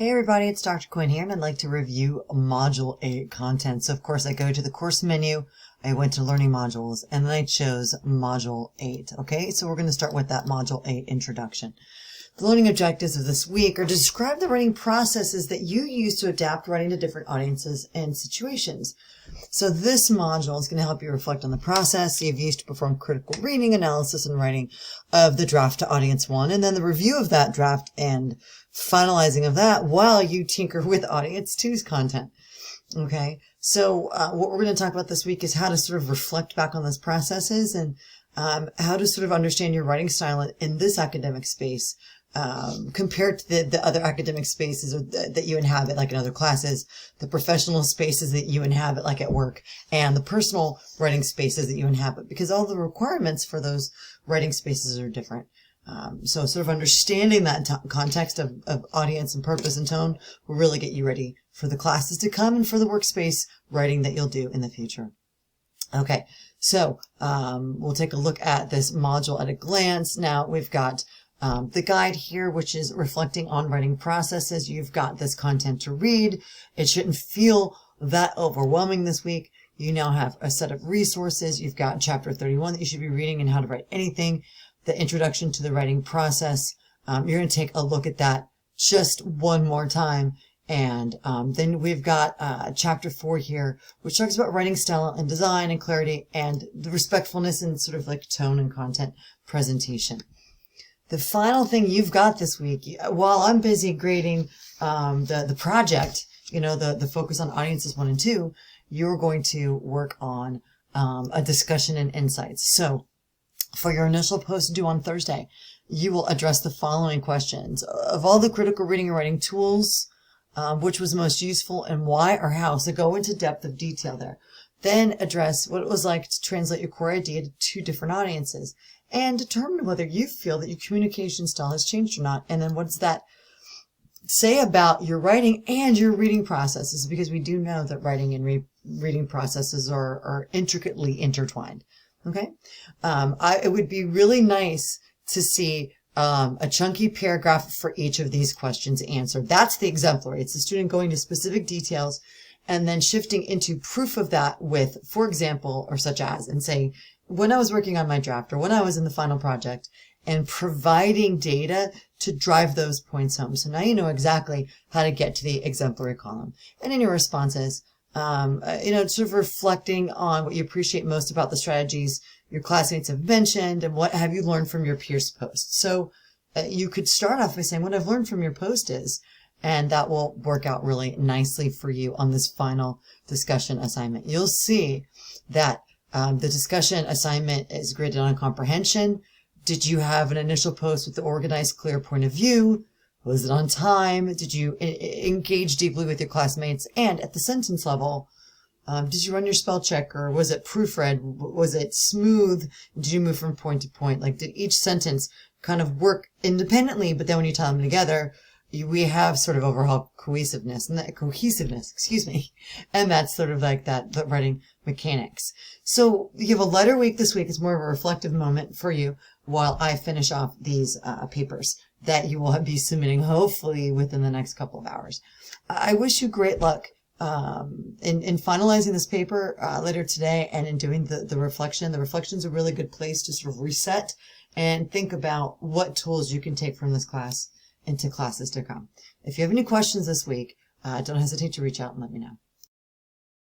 Hey everybody, it's Dr. Quinn here, and I'd like to review Module 8 content. So of course I go to the course menu, I went to Learning Modules, and then I chose Module 8. Okay, so we're going to start with that Module 8 introduction. The learning objectives of this week are to describe the writing processes that you use to adapt writing to different audiences and situations. So this module is going to help you reflect on the process you've used to perform critical reading, analysis, and writing of the draft to Audience 1, and then the review of that draft and finalizing of that while you tinker with Audience 2's content. Okay, so what we're going to talk about this week is how to sort of reflect back on those processes and how to sort of understand your writing style in this academic space compared to the other academic spaces that you inhabit, like in other classes, the professional spaces that you inhabit, like at work, and the personal writing spaces that you inhabit, because all the requirements for those writing spaces are different. So sort of understanding that context of audience and purpose and tone will really get you ready for the classes to come and for the workspace writing that you'll do in the future. Okay, so we'll take a look at this module at a glance. Now we've got the guide here, which is reflecting on writing processes. You've got this content to read. It shouldn't feel that overwhelming this week. You now have a set of resources. You've got chapter 31 that you should be reading and how to write anything, the introduction to the writing process. You're going to take a look at that just one more time. And then we've got chapter 4 here, which talks about writing style and design and clarity and the respectfulness and sort of like tone and content presentation. The final thing you've got this week, while I'm busy grading the project, you know, the focus on audiences 1 and 2, you're going to work on a discussion and insights. So for your initial post due on Thursday, you will address the following questions. Of all the critical reading and writing tools, which was most useful and why or how? So go into depth of detail there. Then address what it was like to translate your core idea to 2 different audiences and determine whether you feel that your communication style has changed or not. And then what does that say about your writing and your reading processes? Because we do know that writing and reading processes are intricately intertwined. Okay. It would be really nice to see a chunky paragraph for each of these questions answered. That's the exemplary. It's the student going to specific details and then shifting into proof of that with, for example, or such as, and saying, when I was working on my draft or when I was in the final project, and providing data to drive those points home. So now you know exactly how to get to the exemplary column. And in your responses, sort of reflecting on what you appreciate most about the strategies your classmates have mentioned and what have you learned from your peers' posts. So you could start off by saying, what I've learned from your post is, and that will work out really nicely for you on this final discussion assignment. You'll see that the discussion assignment is graded on comprehension. Did you have an initial post with the organized, clear point of view? Was it on time? Did you engage deeply with your classmates? And at the sentence level, did you run your spell check, or was it proofread? Was it smooth? Did you move from point to point? Like, did each sentence kind of work independently, but then when you tie them together, we have sort of overall cohesiveness, and that's sort of like the writing mechanics. So you have a lighter week this week. It's more of a reflective moment for you while I finish off these papers that you will be submitting hopefully within the next couple of hours. I wish you great luck in finalizing this paper later today and in doing the reflection. The reflection's a really good place to sort of reset and think about what tools you can take from this class into classes to come. If you have any questions this week, don't hesitate to reach out and let me know.